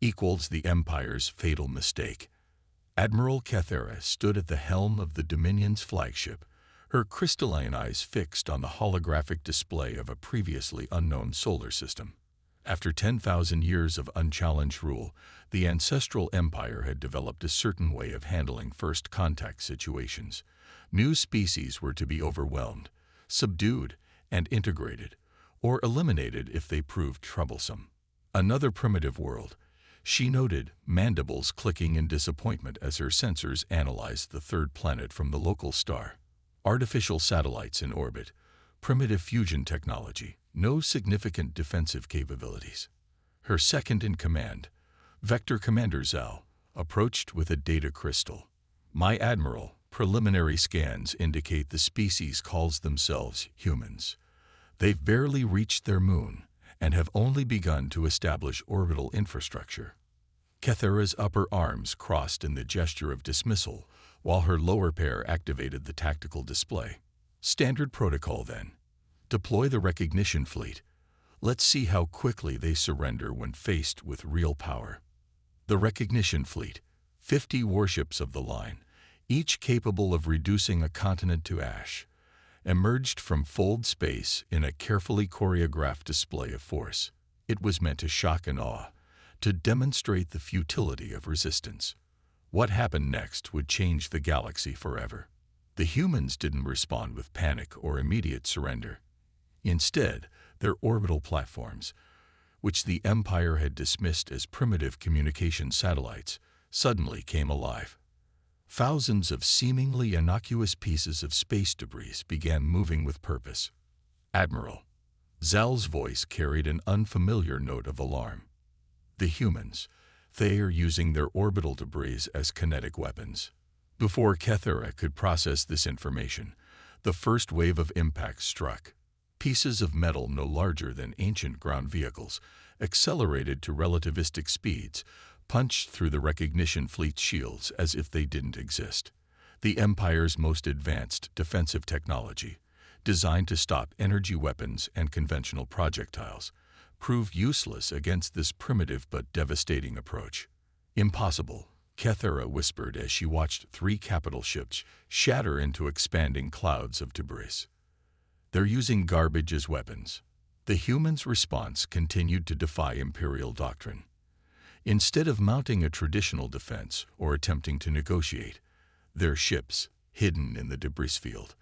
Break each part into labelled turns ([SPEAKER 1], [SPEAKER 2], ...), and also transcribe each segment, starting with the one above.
[SPEAKER 1] equals the Empire's fatal mistake. Admiral Cathera stood at the helm of the Dominion's flagship, her crystalline eyes fixed on the holographic display of a previously unknown solar system. After 10,000 years of unchallenged rule, the ancestral empire had developed a certain way of handling first contact situations. New species were to be overwhelmed, subdued, and integrated, or eliminated if they proved troublesome. Another primitive world, she noted, mandibles clicking in disappointment as her sensors analyzed the third planet from the local star. Artificial satellites in orbit, primitive fusion technology, no significant defensive capabilities. Her second-in-command, Vector Commander Zal, approached with a data crystal. "My Admiral, preliminary scans indicate the species calls themselves humans. They've barely reached their moon and have only begun to establish orbital infrastructure." Cathera's upper arms crossed in the gesture of dismissal, while her lower pair activated the tactical display. "Standard protocol, then. Deploy the recognition fleet. Let's see how quickly they surrender when faced with real power." The recognition fleet, 50 warships of the line, each capable of reducing a continent to ash, emerged from fold space in a carefully choreographed display of force. It was meant to shock and awe, to demonstrate the futility of resistance. What happened next would change the galaxy forever. The humans didn't respond with panic or immediate surrender. Instead, their orbital platforms, which the Empire had dismissed as primitive communication satellites, suddenly came alive. Thousands of seemingly innocuous pieces of space debris began moving with purpose. "Admiral." Zal's voice carried an unfamiliar note of alarm. "The humans, they are using their orbital debris as kinetic weapons." Before Cathera could process this information, the first wave of impact struck. Pieces of metal no larger than ancient ground vehicles, accelerated to relativistic speeds, punched through the recognition fleet's shields as if they didn't exist. The Empire's most advanced defensive technology, designed to stop energy weapons and conventional projectiles, proved useless against this primitive but devastating approach. "Impossible," Cathera whispered as she watched 3 capital ships shatter into expanding clouds of debris. "They're using garbage as weapons." The humans' response continued to defy Imperial doctrine. Instead of mounting a traditional defense or attempting to negotiate, their ships, hidden in the debris field,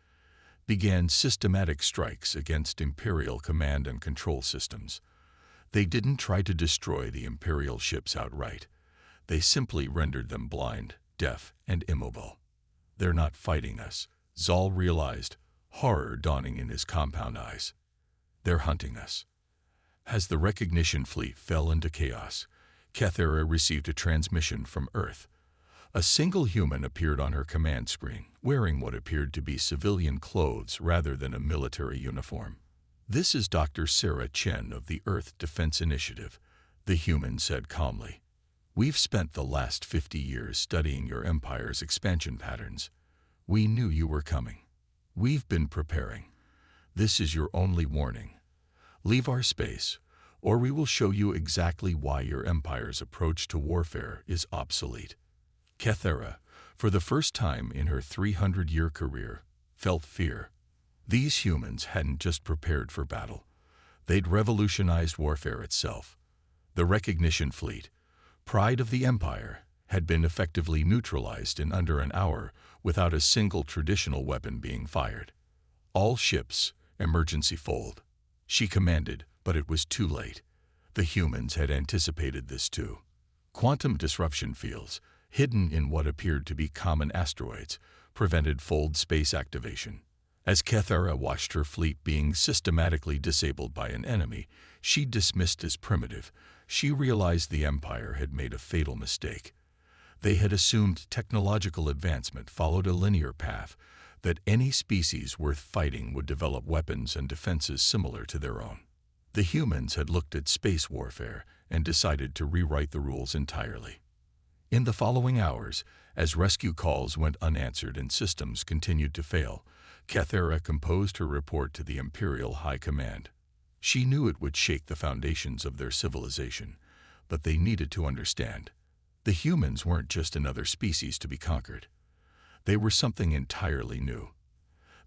[SPEAKER 1] began systematic strikes against Imperial command and control systems. They didn't try to destroy the Imperial ships outright. They simply rendered them blind, deaf, and immobile. "They're not fighting us," Zal realized, horror dawning in his compound eyes. "They're hunting us." As the recognition fleet fell into chaos, Cathera received a transmission from Earth. A single human appeared on her command screen, wearing what appeared to be civilian clothes rather than a military uniform. "This is Dr. Sarah Chen of the Earth Defense Initiative," the human said calmly. "We've spent the last 50 years studying your Empire's expansion patterns. We knew you were coming. We've been preparing. This is your only warning. Leave our space, or we will show you exactly why your Empire's approach to warfare is obsolete." Cathera, for the first time in her 300-year career, felt fear. These humans hadn't just prepared for battle. They'd revolutionized warfare itself. The recognition fleet, pride of the Empire, had been effectively neutralized in under an hour without a single traditional weapon being fired. "All ships, emergency fold," she commanded, but it was too late. The humans had anticipated this too. Quantum disruption fields, hidden in what appeared to be common asteroids, prevented fold space activation. As Cathera watched her fleet being systematically disabled by an enemy she dismissed as primitive, she realized the Empire had made a fatal mistake. They had assumed technological advancement followed a linear path, that any species worth fighting would develop weapons and defenses similar to their own. The humans had looked at space warfare and decided to rewrite the rules entirely. In the following hours, as rescue calls went unanswered and systems continued to fail, Cathera composed her report to the Imperial High Command. She knew it would shake the foundations of their civilization, but they needed to understand. The humans weren't just another species to be conquered. They were something entirely new.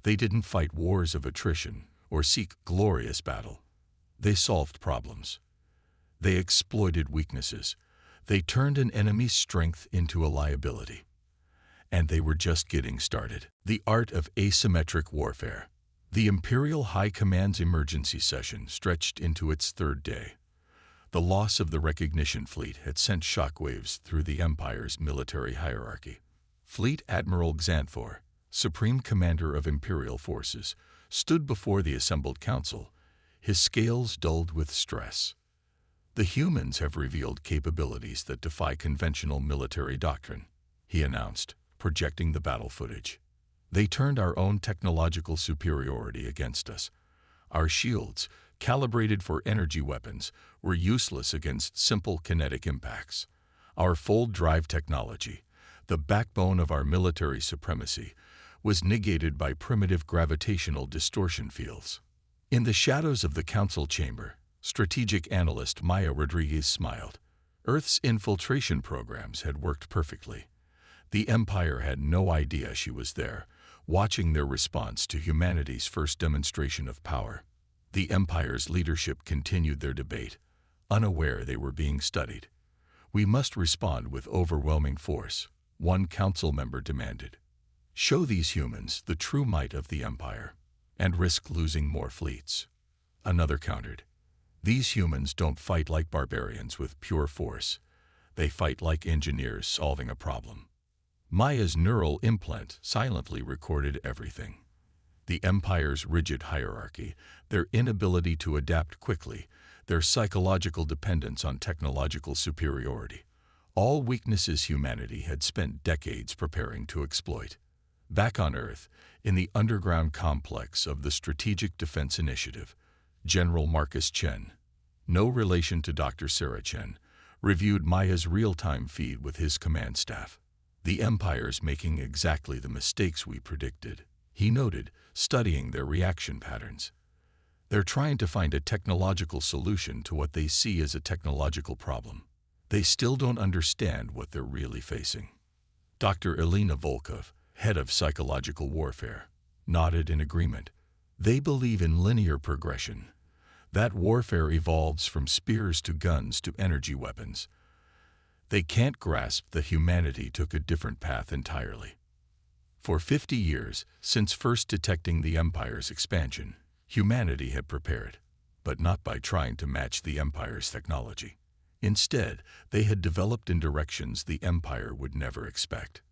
[SPEAKER 1] They didn't fight wars of attrition or seek glorious battle. They solved problems. They exploited weaknesses. They turned an enemy's strength into a liability. And they were just getting started. The art of asymmetric warfare. The Imperial High Command's emergency session stretched into its third day. The loss of the recognition fleet had sent shockwaves through the Empire's military hierarchy. Fleet Admiral Xanthor, Supreme Commander of Imperial forces, stood before the assembled council, his scales dulled with stress. "The humans have revealed capabilities that defy conventional military doctrine," he announced, projecting the battle footage. "They turned our own technological superiority against us. Our shields, calibrated for energy weapons, were useless against simple kinetic impacts. Our fold drive technology, the backbone of our military supremacy, was negated by primitive gravitational distortion fields." In the shadows of the council chamber, strategic analyst Maya Rodriguez smiled. Earth's infiltration programs had worked perfectly. The Empire had no idea she was there, watching their response to humanity's first demonstration of power. The Empire's leadership continued their debate, unaware they were being studied. "We must respond with overwhelming force," one council member demanded. "Show these humans the true might of the Empire, and risk losing more fleets." Another countered. "These humans don't fight like barbarians with pure force. They fight like engineers solving a problem." Maya's neural implant silently recorded everything. The Empire's rigid hierarchy, their inability to adapt quickly, their psychological dependence on technological superiority, all weaknesses humanity had spent decades preparing to exploit. Back on Earth, in the underground complex of the Strategic Defense Initiative, General Marcus Chen, no relation to Dr. Sarah Chen, reviewed Maya's real-time feed with his command staff. "The Empire's making exactly the mistakes we predicted," he noted, studying their reaction patterns. "They're trying to find a technological solution to what they see as a technological problem. They still don't understand what they're really facing." Dr. Elena Volkov, head of psychological warfare, nodded in agreement. "They believe in linear progression. That warfare evolves from spears to guns to energy weapons. They can't grasp that humanity took a different path entirely. For 50 years, since first detecting the Empire's expansion, humanity had prepared, but not by trying to match the Empire's technology. Instead, they had developed in directions the Empire would never expect.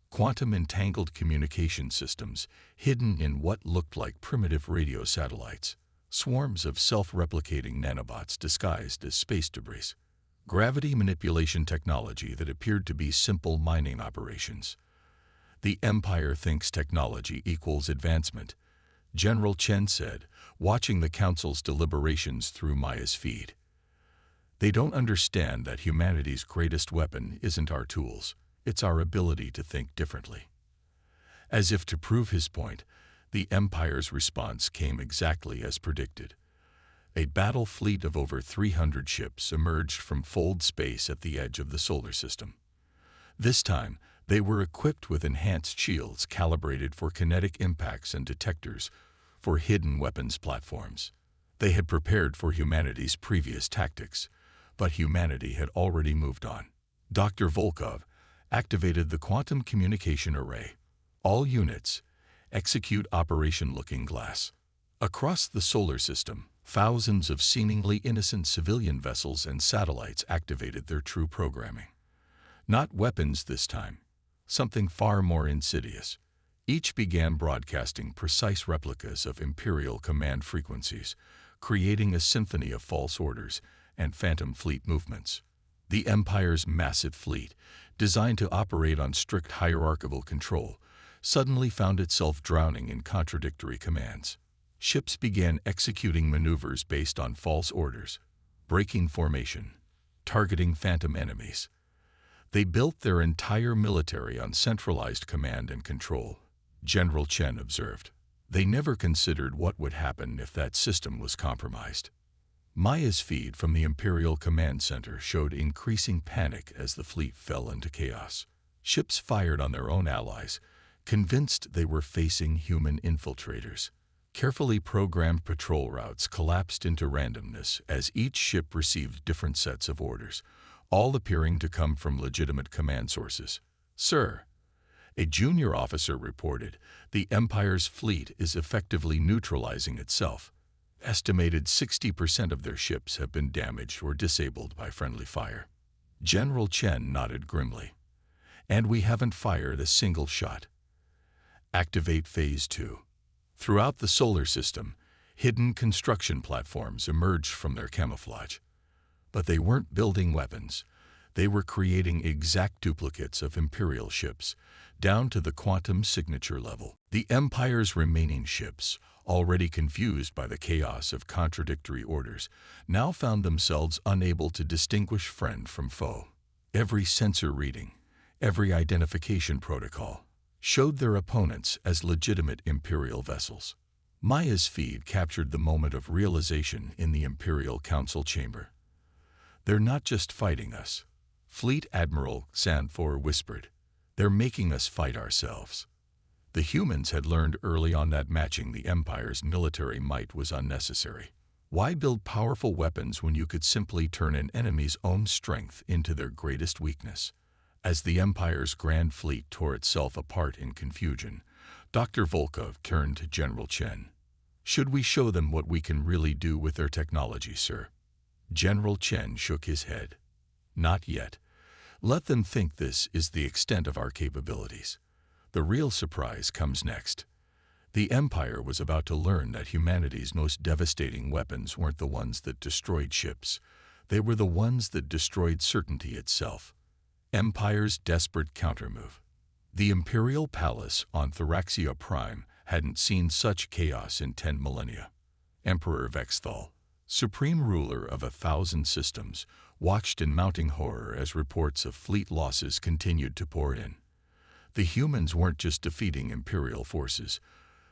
[SPEAKER 1] Quantum-entangled communication systems hidden in what looked like primitive radio satellites, swarms of self-replicating nanobots disguised as space debris, gravity manipulation technology that appeared to be simple mining operations. "The Empire thinks technology equals advancement," General Chen said, watching the Council's deliberations through Maya's feed. "They don't understand that humanity's greatest weapon isn't our tools, it's our ability to think differently." As if to prove his point, the Empire's response came exactly as predicted. A battle fleet of over 300 ships emerged from fold space at the edge of the solar system. This time, they were equipped with enhanced shields calibrated for kinetic impacts and detectors for hidden weapons platforms. They had prepared for humanity's previous tactics, but humanity had already moved on. Dr. Volkov activated the quantum communication array. "All units, execute Operation Looking Glass." Across the solar system, thousands of seemingly innocent civilian vessels and satellites activated their true programming. Not weapons this time, something far more insidious. Each began broadcasting precise replicas of Imperial command frequencies, creating a symphony of false orders and phantom fleet movements. The Empire's massive fleet, designed to operate on strict hierarchical control, suddenly found itself drowning in contradictory commands. Ships began executing maneuvers based on false orders, breaking formation, targeting phantom enemies. They built their entire military on centralized command and control, General Chen observed. They never considered what would happen if that system was compromised. Maya's feed from the Imperial Command Center showed increasing panic as the fleet fell into chaos. Ships fired on their own allies, convinced they were facing human infiltrators. Carefully programmed patrol routes collapsed into randomness as each ship received different sets of orders, all appearing to come from legitimate command sources. "Sir," a junior officer reported, "the Empire's fleet is effectively neutralizing itself. Estimated 60% of their ships have been damaged or disabled by friendly fire." General Chen nodded grimly. "And we haven't fired a single shot." Activate Phase 2. Throughout the solar system, hidden construction platforms emerged from their camouflage. But they weren't building weapons. They were creating exact duplicates of Imperial ships, down to the quantum signature level. The Empire's remaining ships, already confused by the chaos of contradictory orders, now found themselves unable to distinguish friend from foe. Every sensor reading, every identification protocol, showed their opponents as legitimate Imperial vessels. Maya's feed captured the moment of realization in the Imperial Council chamber. "They're not just fighting us," Fleet Admiral Sanfor whispered. "They're making us fight ourselves." The humans had learned early on that matching the Empire's military might was unnecessary. Why build powerful weapons when you could simply turn an enemy's own strength into their greatest weakness? As the Empire's grand fleet tore itself apart in confusion, Dr. Volkov turned to General Chen. "Should we show them what we can really do with their technology, sir?" General Chen shook his head. "Not yet. Let them think this is the extent of our capabilities. The real surprise comes next." The Empire was about to learn that humanity's most devastating weapons weren't the ones that destroyed ships. They were the ones that destroyed certainty itself. Empire's desperate countermove. The Imperial Palace on Theraxia Prime hadn't seen such chaos in 10 millennia. Emperor Vexthal, supreme ruler of 1,000 systems, watched in mounting horror as reports of fleet losses continued to pour in. The humans weren't just defeating Imperial forces.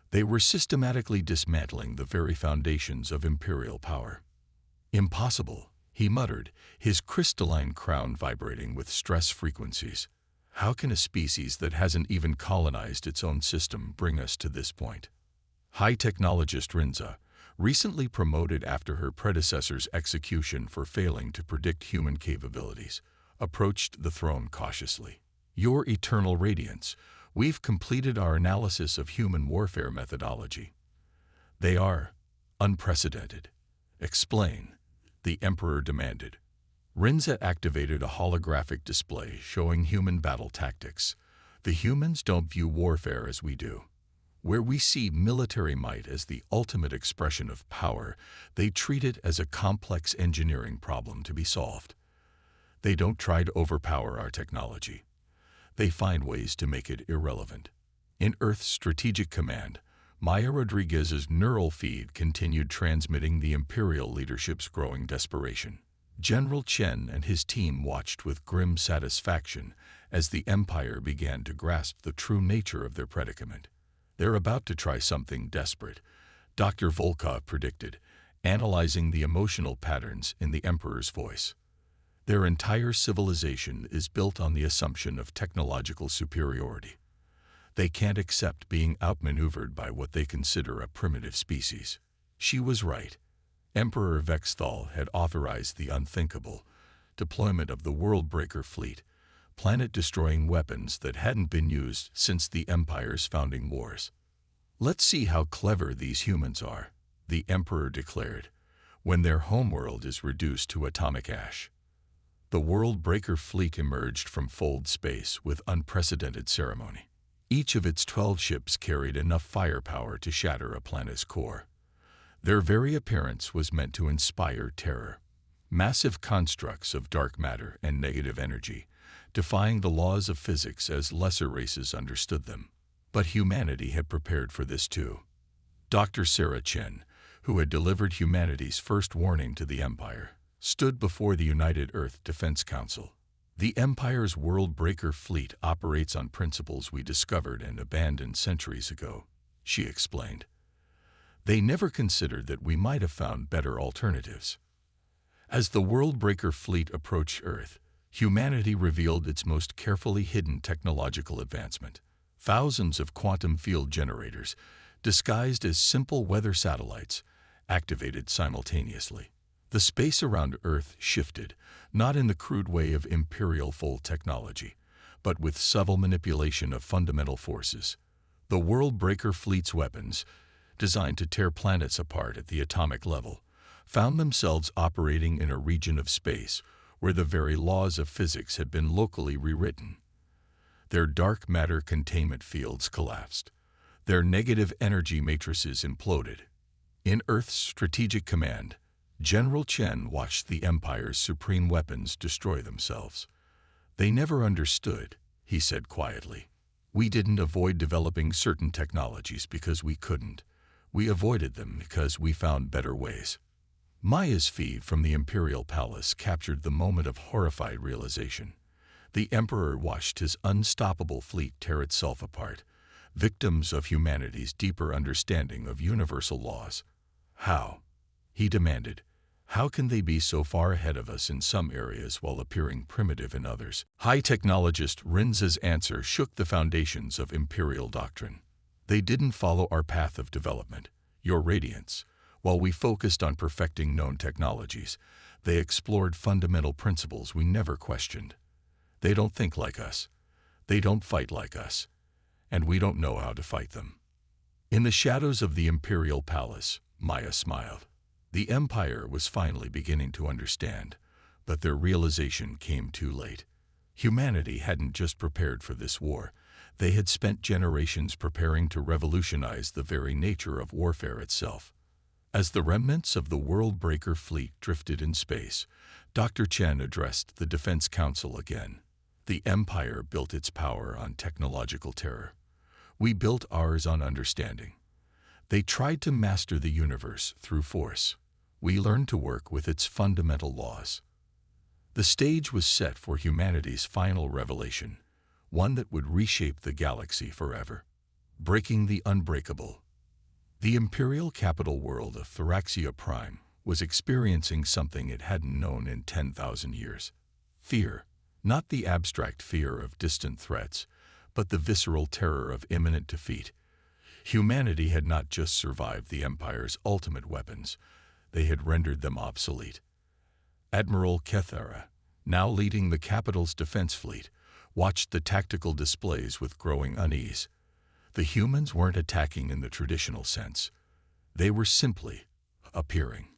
[SPEAKER 1] They were systematically dismantling the very foundations of Imperial power. "Impossible," he muttered, his crystalline crown vibrating with stress frequencies. "How can a species that hasn't even colonized its own system bring us to this point?" High technologist Rinza, recently promoted after her predecessor's execution for failing to predict human capabilities, approached the throne cautiously. "Your eternal radiance, we've completed our analysis of human warfare methodology." "They are unprecedented." "Explain," the Emperor demanded. Rinza activated a holographic display showing human battle tactics. "The humans don't view warfare as we do. Where we see military might as the ultimate expression of power, they treat it as a complex engineering problem to be solved. They don't try to overpower our technology. They find ways to make it irrelevant." In Earth's Strategic Command, Maya Rodriguez's neural feed continued transmitting the Imperial leadership's growing desperation. General Chen and his team watched with grim satisfaction as the Empire began to grasp the true nature of their predicament. "They're about to try something desperate," Dr. Volkov predicted, analyzing the emotional patterns in the Emperor's voice. "Their entire civilization is built on the assumption of technological superiority. They can't accept being outmaneuvered by what they consider a primitive species." She was right. Emperor Vexthal had authorized the unthinkable deployment of the Worldbreaker fleet, planet-destroying weapons that hadn't been used since the Empire's founding wars. "Let's see how clever these humans are," the Emperor declared, "when their homeworld is reduced to atomic ash." The Worldbreaker fleet emerged from Fold space with unprecedented ceremony. Each of its 12 ships carried enough firepower to shatter a planet's core. Their very appearance was meant to inspire terror. Massive constructs of dark matter and negative energy, defying the laws of physics as lesser races understood them. But humanity had prepared for this too. Dr. Sarah Chen, who had delivered humanity's first warning to the Empire, stood before the United Earth Defense Council. "The Empire's Worldbreaker fleet operates on principles we discovered and abandoned centuries ago," she explained. "They never considered that we might have found better alternatives." As the Worldbreaker fleet approached Earth, humanity revealed its most carefully hidden technological advancement. Thousands of quantum field generators, disguised as simple weather satellites, activated simultaneously. The space around Earth shifted, not in the crude way of imperial fold technology, but with subtle manipulation of fundamental forces. The Worldbreaker fleet's weapons, designed to tear planets apart at the atomic level, found themselves operating in a region of space where the very laws of physics had been locally rewritten. Their dark matter containment fields collapsed. Their negative energy matrices imploded. In Earth's strategic command, General Chen watched the Empire's supreme weapons destroy themselves. "They never understood," he said quietly. "We didn't avoid developing certain technologies because we couldn't. We avoided them because we found better ways." Maya's feed from the Imperial Palace captured the moment of horrified realization. The Emperor watched his unstoppable fleet tear itself apart, victims of humanity's deeper understanding of universal laws. "How?" he demanded. "How can they be so far ahead of us in some areas while appearing primitive in others?" High technologist Rinza's answer shook the foundations of imperial doctrine. "They didn't follow our path of development, Your Radiance. While we focused on perfecting known technologies, they explored fundamental principles we never questioned. They don't think like us. They don't fight like us. And we don't know how to fight them." In the shadows of the Imperial Palace, Maya smiled. The Empire was finally beginning to understand, but their realization came too late. Humanity hadn't just prepared for this war. They had spent generations preparing to revolutionize the very nature of warfare itself. As the remnants of the Worldbreaker fleet drifted in space, Dr. Chen addressed the Defense Council again. "The Empire built its power on technological terror. We built ours on understanding. They tried to master the universe through force. We learned to work with its fundamental laws." The stage was set for humanity's final revelation, one that would reshape the galaxy forever. Breaking the unbreakable. The imperial capital world of Theraxia Prime was experiencing something it hadn't known in 10,000 years. Fear. Not the abstract fear of distant threats, but the visceral terror of imminent defeat. Humanity had not just survived the Empire's ultimate weapons, they had rendered them obsolete. Admiral Kethera, now leading the capital's defense fleet, watched the tactical displays with growing unease. The humans weren't attacking in the traditional sense. They were simply appearing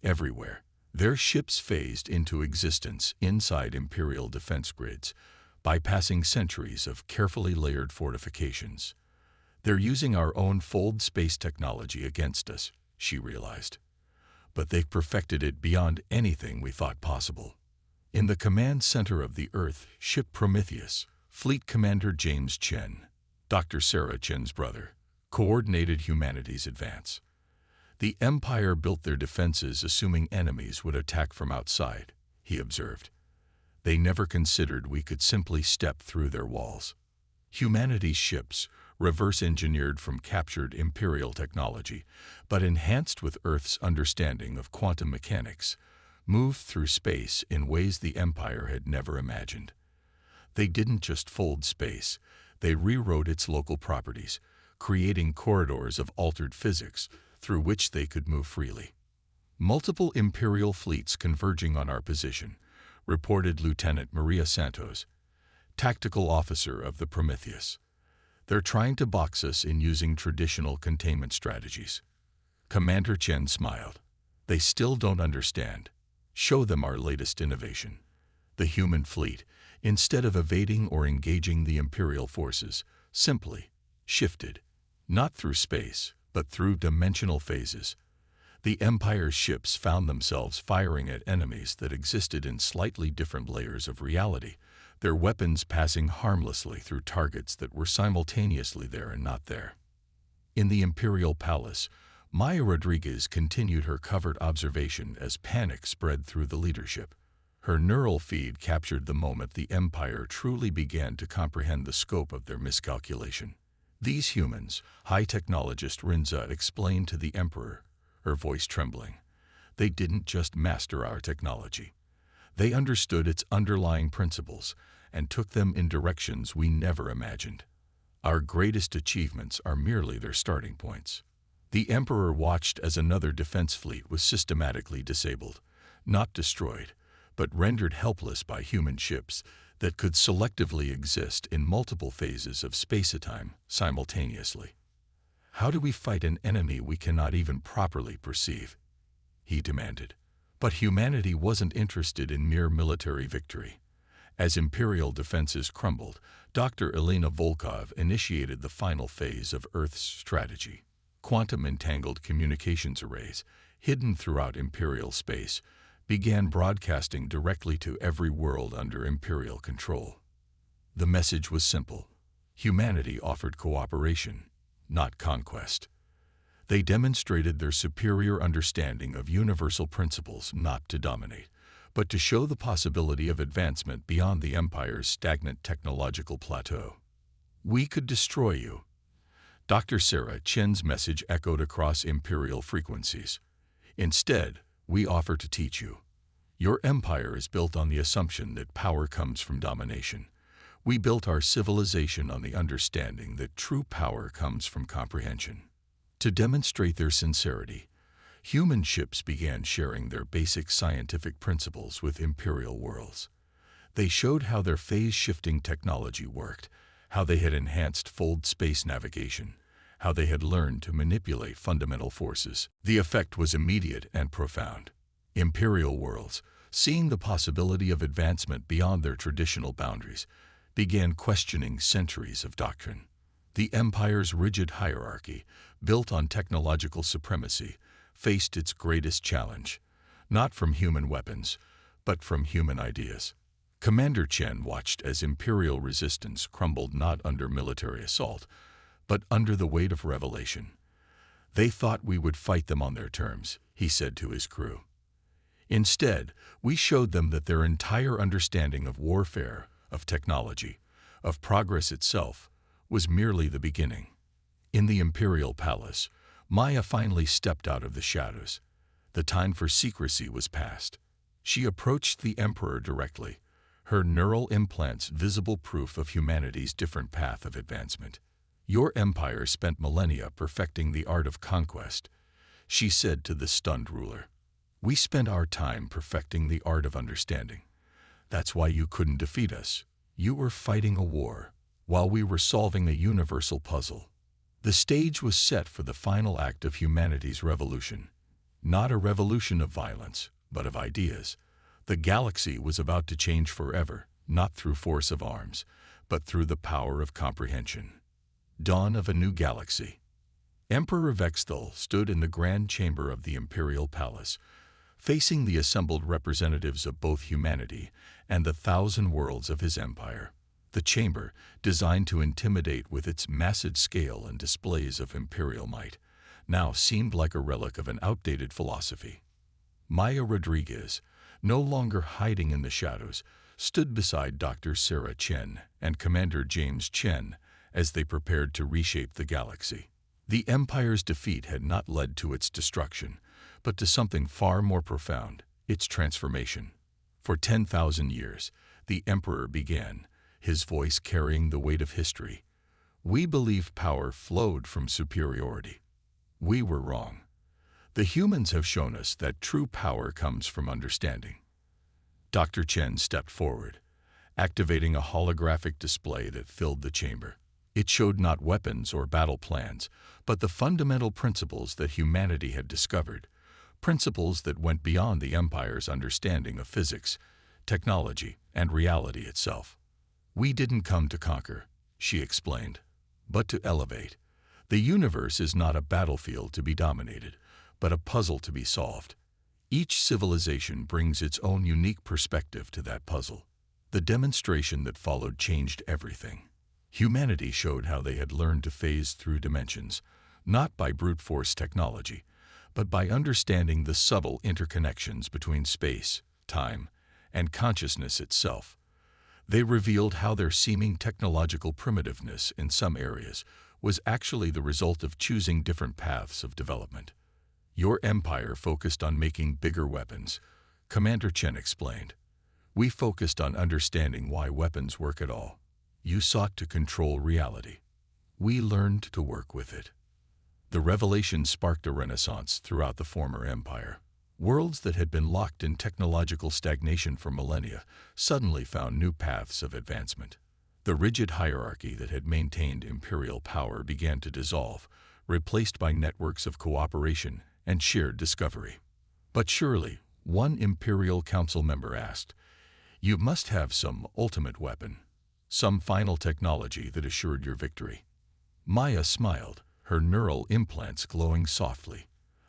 [SPEAKER 1] everywhere. Their ships phased into existence inside Imperial defense grids, bypassing centuries of carefully layered fortifications. "They're using our own fold space technology against us," she realized. "But they've perfected it beyond anything we thought possible." In the command center of the Earth ship Prometheus, Fleet Commander James Chen, Dr. Sarah Chen's brother, coordinated humanity's advance. "The Empire built their defenses assuming enemies would attack from outside," he observed. "They never considered we could simply step through their walls." Humanity's ships, reverse-engineered from captured Imperial technology, but enhanced with Earth's understanding of quantum mechanics, moved through space in ways the Empire had never imagined. They didn't just fold space, they rewrote its local properties, creating corridors of altered physics through which they could move freely. "Multiple Imperial fleets converging on our position," reported Lieutenant Maria Santos, tactical officer of the Prometheus. "They're trying to box us in using traditional containment strategies." Commander Chen smiled. "They still don't understand. Show them our latest innovation." The human fleet, instead of evading or engaging the Imperial forces, simply shifted, not through space, but through dimensional phases. The Empire's ships found themselves firing at enemies that existed in slightly different layers of reality, their weapons passing harmlessly through targets that were simultaneously there and not there. In the Imperial Palace, Maya Rodriguez continued her covert observation as panic spread through the leadership. Her neural feed captured the moment the Empire truly began to comprehend the scope of their miscalculation. "These humans," high technologist Rinza explained to the Emperor, her voice trembling, They didn't just master our technology. They understood its underlying principles and took them in directions we never imagined. Our greatest achievements are merely their starting points. The Emperor watched as another defense fleet was systematically disabled, not destroyed, but rendered helpless by human ships that could selectively exist in multiple phases of space-time simultaneously. How do we fight an enemy we cannot even properly perceive? He demanded. But humanity wasn't interested in mere military victory. As Imperial defenses crumbled, Dr. Elena Volkov initiated the final phase of Earth's strategy. Quantum-entangled communications arrays, hidden throughout Imperial space, began broadcasting directly to every world under Imperial control. The message was simple. Humanity offered cooperation, not conquest. They demonstrated their superior understanding of universal principles not to dominate, but to show the possibility of advancement beyond the Empire's stagnant technological plateau. We could destroy you. Dr. Sarah Chen's message echoed across Imperial frequencies. Instead, we offer to teach you. Your empire is built on the assumption that power comes from domination. We built our civilization on the understanding that true power comes from comprehension. To demonstrate their sincerity, human ships began sharing their basic scientific principles with Imperial worlds. They showed how their phase-shifting technology worked, how they had enhanced fold space navigation, how they had learned to manipulate fundamental forces. The effect was immediate and profound. Imperial worlds, seeing the possibility of advancement beyond their traditional boundaries, began questioning centuries of doctrine. The Empire's rigid hierarchy, built on technological supremacy, faced its greatest challenge, not from human weapons, but from human ideas. Commander Chen watched as Imperial resistance crumbled not under military assault, but under the weight of revelation. They thought we would fight them on their terms, he said to his crew. Instead, we showed them that their entire understanding of warfare, of technology, of progress itself, was merely the beginning. In the Imperial Palace, Maya finally stepped out of the shadows. The time for secrecy was past. She approached the Emperor directly, her neural implants visible proof of humanity's different path of advancement. Your empire spent millennia perfecting the art of conquest, she said to the stunned ruler. We spent our time perfecting the art of understanding. That's why you couldn't defeat us. You were fighting a war, while we were solving a universal puzzle. The stage was set for the final act of humanity's revolution. Not a revolution of violence, but of ideas. The galaxy was about to change forever, not through force of arms, but through the power of comprehension. Dawn of a new galaxy. Emperor Vexthal stood in the grand chamber of the Imperial Palace, facing the assembled representatives of both humanity and the 1,000 worlds of his empire. The chamber, designed to intimidate with its massive scale and displays of imperial might, now seemed like a relic of an outdated philosophy. Maya Rodriguez, no longer hiding in the shadows, stood beside Dr. Sarah Chen and Commander James Chen as they prepared to reshape the galaxy. The Empire's defeat had not led to its destruction, but to something far more profound, its transformation. For 10,000 years, the Emperor began, his voice carrying the weight of history. We believed power flowed from superiority. We were wrong. The humans have shown us that true power comes from understanding. Dr. Chen stepped forward, activating a holographic display that filled the chamber. It showed not weapons or battle plans, but the fundamental principles that humanity had discovered, principles that went beyond the Empire's understanding of physics, technology, and reality itself. We didn't come to conquer, she explained, but to elevate. The universe is not a battlefield to be dominated, but a puzzle to be solved. Each civilization brings its own unique perspective to that puzzle. The demonstration that followed changed everything. Humanity showed how they had learned to phase through dimensions, not by brute force technology, but by understanding the subtle interconnections between space, time, and consciousness itself. They revealed how their seeming technological primitiveness in some areas was actually the result of choosing different paths of development. Your empire focused on making bigger weapons, Commander Chen explained. We focused on understanding why weapons work at all. You sought to control reality. We learned to work with it. The revelation sparked a renaissance throughout the former empire. Worlds that had been locked in technological stagnation for millennia suddenly found new paths of advancement. The rigid hierarchy that had maintained imperial power began to dissolve, replaced by networks of cooperation and shared discovery. But surely, one Imperial Council member asked, "You must have some ultimate weapon, some final technology that assured your victory." Maya smiled, her neural implants glowing softly.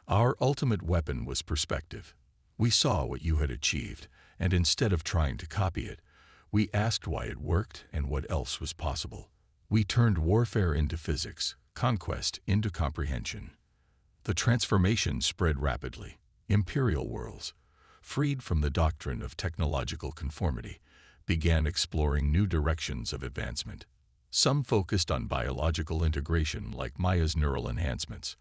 [SPEAKER 1] Our ultimate weapon was perspective. We saw what you had achieved, and instead of trying to copy it, we asked why it worked and what else was possible. We turned warfare into physics, conquest into comprehension. The transformation spread rapidly. Imperial worlds, freed from the doctrine of technological conformity, began exploring new directions of advancement. Some focused on biological integration like Maya's neural enhancements.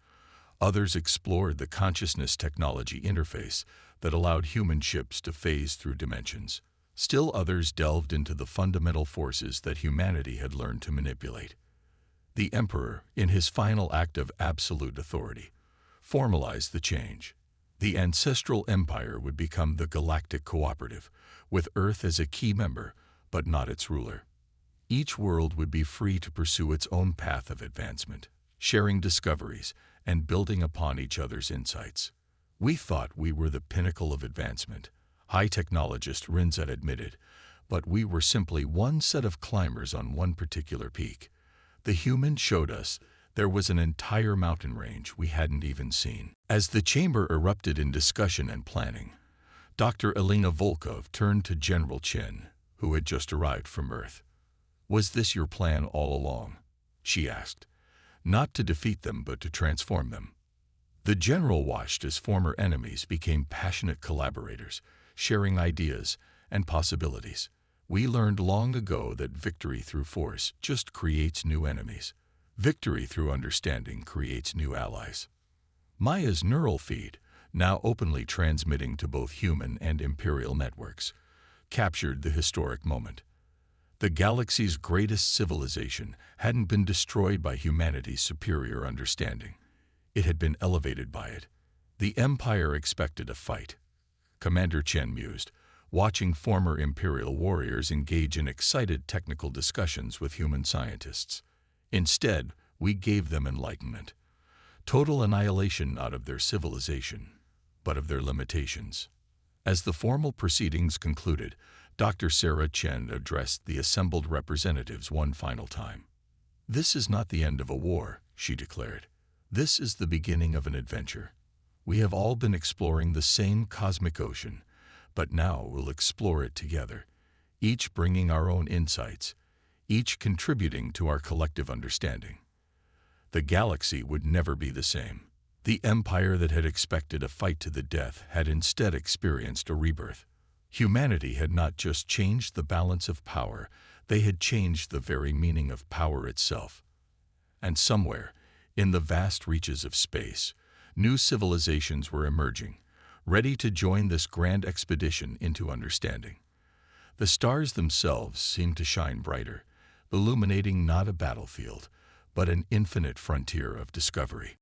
[SPEAKER 1] Others explored the consciousness technology interface that allowed human ships to phase through dimensions. Still others delved into the fundamental forces that humanity had learned to manipulate. The Emperor, in his final act of absolute authority, formalized the change. The ancestral empire would become the Galactic Cooperative, with Earth as a key member, but not its ruler. Each world would be free to pursue its own path of advancement, sharing discoveries and building upon each other's insights. We thought we were the pinnacle of advancement, high technologist Rinzet admitted, but we were simply one set of climbers on one particular peak. The humans showed us there was an entire mountain range we hadn't even seen. As the chamber erupted in discussion and planning, Dr. Elena Volkov turned to General Chen, who had just arrived from Earth. "Was this your plan all along?" she asked. "Not to defeat them, but to transform them." The general watched as former enemies became passionate collaborators, sharing ideas and possibilities. "We learned long ago that victory through force just creates new enemies. Victory through understanding creates new allies." Maya's neural feed, now openly transmitting to both human and imperial networks, captured the historic moment. The galaxy's greatest civilization hadn't been destroyed by humanity's superior understanding. It had been elevated by it. The Empire expected a fight. Commander Chen mused, watching former Imperial warriors engage in excited technical discussions with human scientists. Instead, we gave them enlightenment. Total annihilation not of their civilization, but of their limitations. As the formal proceedings concluded, Dr. Sarah Chen addressed the assembled representatives one final time. "This is not the end of a war," she declared. "This is the beginning of an adventure. We have all been exploring the same cosmic ocean, but now we'll explore it together, each bringing our own insights, each contributing to our collective understanding." The galaxy would never be the same. The empire that had expected a fight to the death had instead experienced a rebirth. Humanity had not just changed the balance of power, they had changed the very meaning of power itself. And somewhere, in the vast reaches of space, new civilizations were emerging, ready to join this grand expedition into understanding. The stars themselves seemed to shine brighter, illuminating not a battlefield, but an infinite frontier of discovery.